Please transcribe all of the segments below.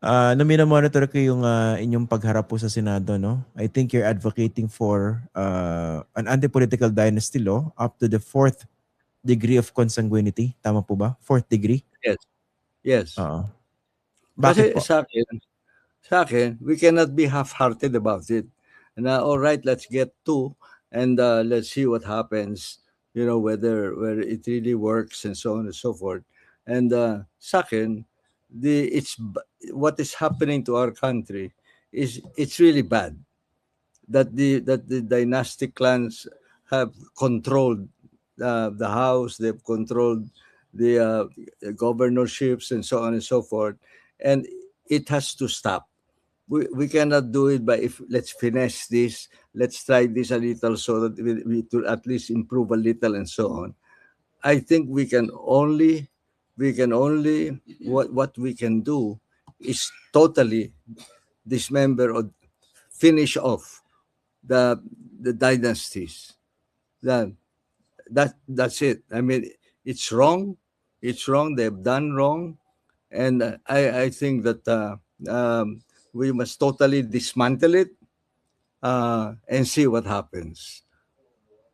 Nung minomonitor ko yung inyong pagharap po sa Senado, no? I think you're advocating for an anti-political dynasty law up to the fourth degree of consanguinity. Tama po ba? Fourth degree? Yes. Yes. Oo. Bakit Kasi po? sa akin, we cannot be half-hearted about it. Na all right, let's get to and let's see what happens. Whether it really works and so on and so forth. And sa akin, what is happening to our country is it's really bad that the dynastic clans have controlled the house, they've controlled the governorships and so on and so forth, and it has to stop. We cannot do it by if let's finesse this, let's try this a little so that we to at least improve a little and so on. I think we can only what we can do is totally dismember or finish off the the dynasties. That that's it. I mean, it's wrong. It's wrong. They've done wrong, and I think that we must totally dismantle it and see what happens.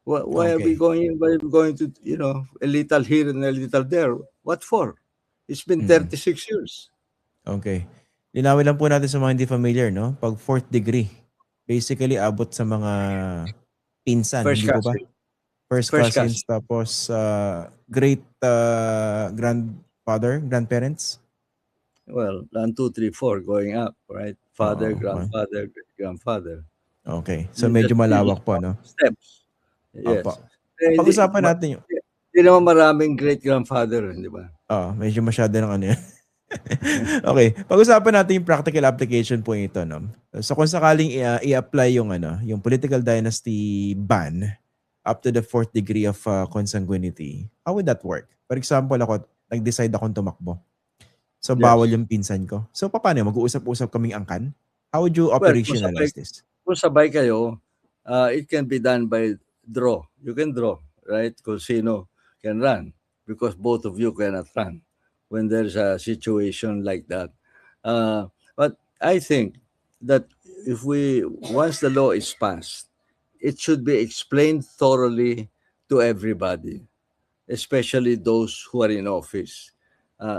Why are we Okay. going? Why are we going to a little here and a little there? What for? It's been Mm. 36 years. Okay. Linawin lang po natin sa mga hindi familiar, no? Pag fourth degree, basically abot sa mga pinsan, First hindi po ba? cousin. First First cousins, cousin. tapos great grandfather, grandparents. Well, 1, 2, 3, 4 going up, right? Father, Oo. grandfather, great grandfather. Okay. So medyo malawak po, no? Steps. Yes. Opo. Hindi Pag-usapan natin yung hindi naman maraming great-grandfather, di ba? medyo masyado ng ano yan. Okay, pag-usapan natin yung practical application po ito, no? So kung sakaling i-apply yung political dynasty ban up to the fourth degree of consanguinity, how would that work? For example, ako, nag-decide akong tumakbo. So bawal Yes. yung pinsan ko. So paano yun? Mag-uusap-usap kaming angkan? How would you Well, kung sabay operationalize this? kung sabay kayo, it can be done by draw. You can draw, right? Kung sino can run because both of you cannot run when there's a situation like that. But I think that once the law is passed, it should be explained thoroughly to everybody, especially those who are in office,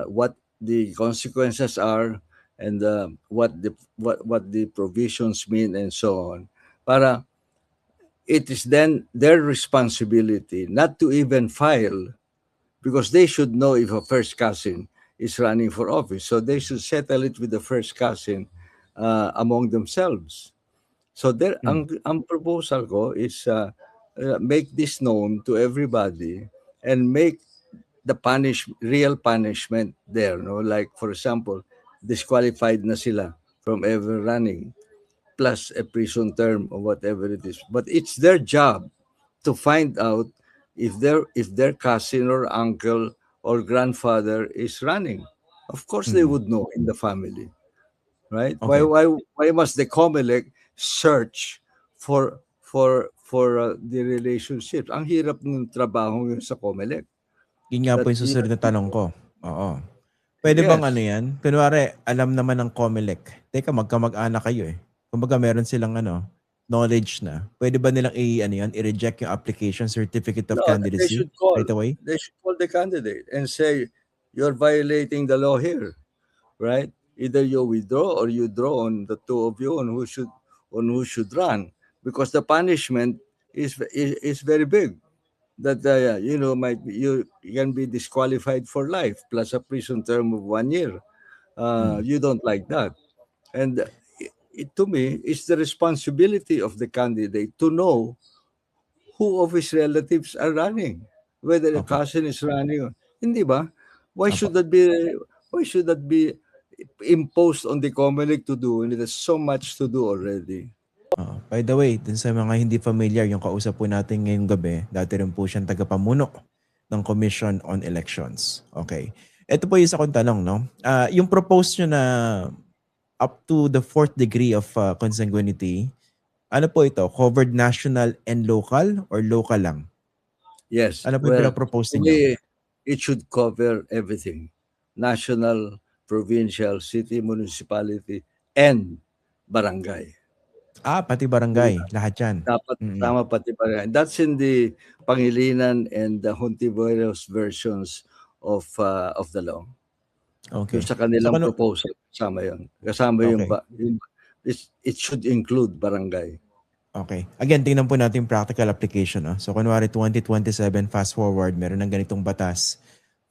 what the consequences are and what the provisions mean and so on. Para it is then their responsibility not to even file because they should know if a first cousin is running for office. So they should settle it with the first cousin among themselves. So Hmm. ang proposal ko is make this known to everybody and make the real punishment there. No, like for example, disqualified na sila from ever running, plus a prison term or whatever it is. But it's their job to find out if their cousin or uncle or grandfather is running. Of course, they Mm. would know in the family, right? Why Okay. why why must the COMELEC search for the relationships? Ang hirap ng trabaho yun sa COMELEC. Yun nga po That yung susunod na tanong ko. Oo. Pwede bang ano yes. yan? Kunwari, alam naman ng COMELEC. Teka, magkamag-anak kayo eh. Kumbaga meron silang knowledge na. Pwede ba nilang i-reject yung application certificate of No, they candidacy should call. right away? They should call the candidate and say, "You're violating the law here, right? Either you withdraw or you draw on the two of you on who should run, because the punishment is very big. That you can be disqualified for life plus a prison term of 1 year. Mm. You don't like that, and to me, it's the responsibility of the candidate to know who of his relatives are running, whether a Opo. cousin is running or hindi ba? Why Opo. should that be why should that be imposed on the COMELEC to do when there's so much to do already? By the way, dun sa mga hindi familiar, yung kausap po natin ngayong gabi, dati rin po siyang tagapamuno ng Commission on Elections. Okay. Ito po yung isa kong tanong, no? Yung propose nyo na up to the fourth degree of consanguinity, ano po ito? Covered national and local or local lang? Yes. Ano po yung Well, pinapropose to ninyo? me, it should cover everything. National, provincial, city, municipality, and barangay. Pati barangay, lahat yan. Dapat tama pati barangay. That's in the Pangilinan and the Hontiveros versions of the law. Okay. Yung sa kanilang So, proposal, kasama yun. Kasama Okay. it should include barangay. Okay. Again, tingnan po natin yung practical application. So, kunwari 2027, fast forward, meron ng ganitong batas.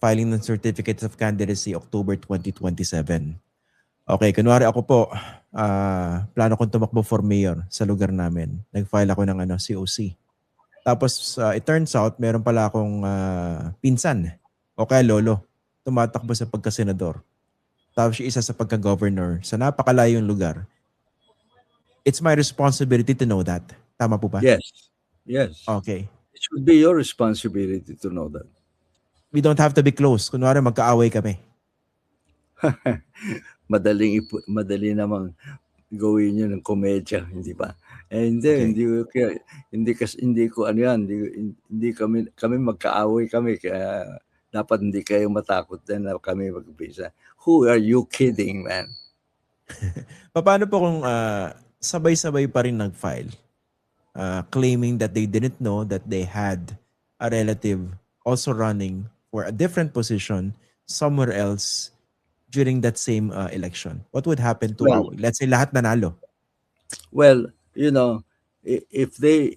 Filing ng Certificates of Candidacy, October 2027. Okay, kunwari ako po, plano kong tumakbo for mayor sa lugar namin. Nag-file ako ng COC. Tapos, it turns out, meron pala akong pinsan o kaya lolo tumatakbo sa pagka-senador. Tapos yung isa sa pagka-governor sa napakalayong lugar. It's my responsibility to know that. Tama po ba? Yes. Yes. Okay. It should be your responsibility to know that. We don't have to be close. Kunwari magkaaway kami. Madali namang gawin yun ng komedya, hindi ba? Hindi, Okay. hindi ko ano yan, hindi kami magkaaway kami, kaya dapat hindi kayo matakot din na kami magpisa. Who are you kidding, man? Paano po kung sabay-sabay pa rin nag-file, claiming that they didn't know that they had a relative also running for a different position somewhere else during that same election? What would happen to, let's say, lahat nanalo? Well, if they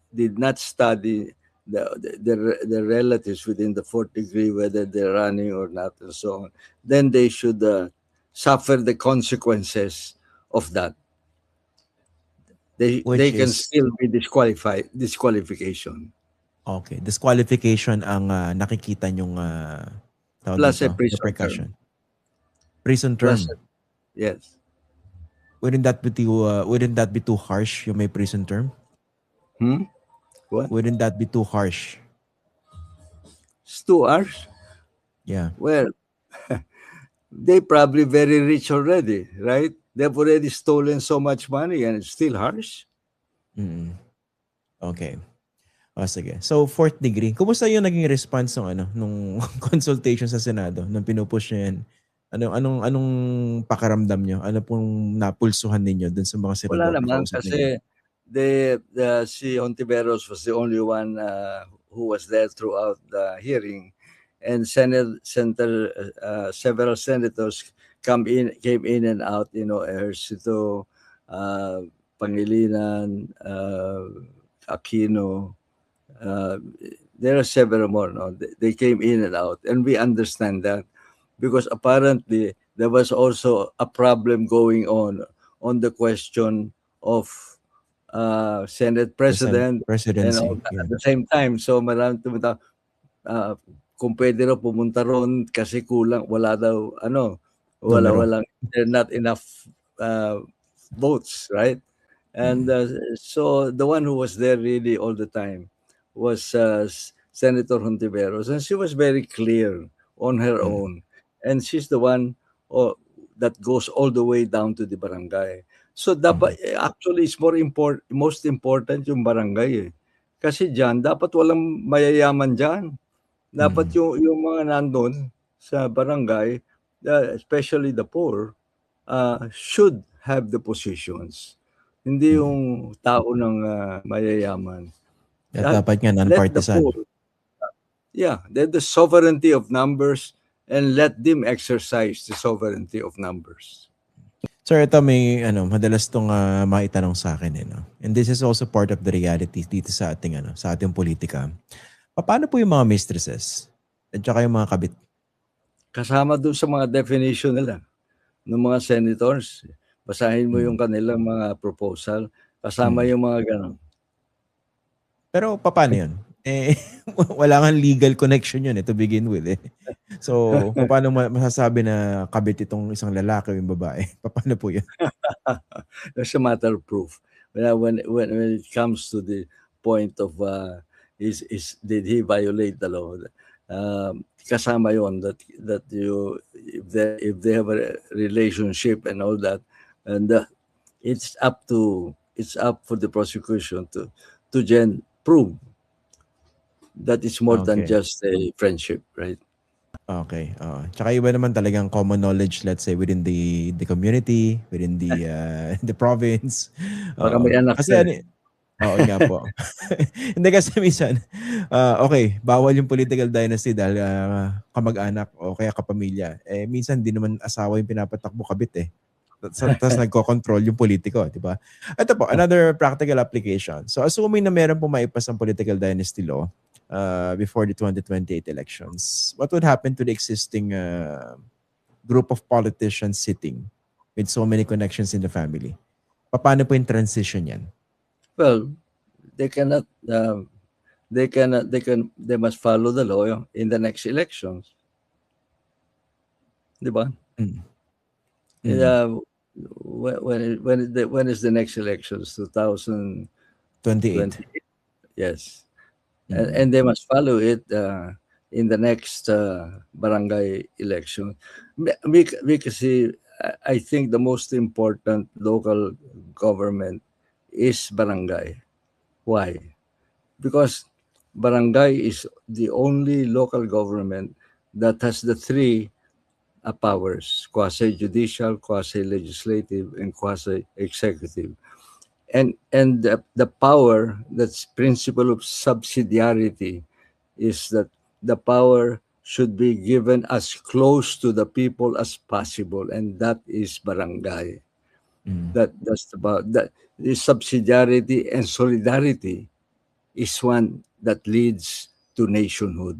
did not study the relatives within the fourth degree, whether they're running or not, and so on, then they should suffer the consequences of that. They can still be disqualification. Okay, disqualification ang nakikita nyong plus a prison term. Prison term. Yes. Wouldn't that be too harsh, yung may prison term? What? Wouldn't that be too harsh? It's too harsh? Yeah. Well, they probably very rich already, right? They've already stolen so much money and it's still harsh. Okay. Sige. So, fourth degree. Kumusta yung naging response nung consultation sa Senado nung pinupush niya yan? Anong pakaramdam nyo? Ano pong napulsuhan ninyo dun sa mga senador? Wala naman kasi si Hontiveros was the only one who was there throughout the hearing, and several senators came in and out, Ejercito, Pangilinan, Aquino, there are several more. No? They came in and out, and we understand that because apparently there was also a problem going on the question of Senate President presidency, and all that at the same time. So marami tumata kung pwede raw pumunta ron kasi kulang, walang there not enough votes, right? And so the one who was there really all the time was Senator Hontiveros, and she was very clear on her own, and she's the one that goes all the way down to the barangay. So dapat actually it's most important yung barangay kasi diyan dapat walang mayayaman diyan. Dapat yung mga nandun sa barangay, especially the poor, should have the positions. Hindi yung tao ng mayayaman. Dapat nga non-partisan. They're the sovereignty of numbers, and let them exercise the sovereignty of numbers. Sir, ito may madalas tong maitanong sa akin and this is also part of the reality dito sa ating politika. Paano po yung mga mistresses at saka yung mga kabit? Kasama doon sa mga definition nila ng mga senators. Basahin mo yung kanilang mga proposal. Kasama yung mga ganon. Pero paano yun? Wala kang legal connection yun to begin with. So, paano masasabi na kabit itong isang lalaki o yung babae? Paano po yun? It's a matter of proof. When it comes to the point of did he violate the law? Kasama yon that if they have a relationship and all that, and it's up for the prosecution to prove that it's more than just a friendship, right? Okay, oo. Tsaka iba naman talagang common knowledge, let's say, within the community, within the, the province. Baka Oo. may anak Kasi ka ano oo nga po. Hindi kasi minsan, okey, bawal yung political dynasty dahil, kamag-anak o kaya kapamilya. Eh, minsan hindi naman asawa yung pinapatakbo, kabit, eh. Tas nagkokontrol yung politiko, 'di ba? Ito po, another practical application. So, assuming na meron pong maipas ang political dynasty law, before the 2028 elections, what would happen to the existing, group of politicians sitting with so many connections in the family? Papaano po yung transition niyan? Well, they cannot, they must follow the law in the next elections. Di ba? Mm. And, Mm. when is the next elections? 2028? 28. Yes. Mm. And they must follow it in the next barangay election. Because I think the most important local government is barangay. Why? Because barangay is the only local government that has the three powers: quasi-judicial, quasi-legislative, and quasi-executive. And the power, that's principle of subsidiarity, is that the power should be given as close to the people as possible, and that is barangay. Mm. That's about that. The subsidiarity and solidarity is one that leads to nationhood.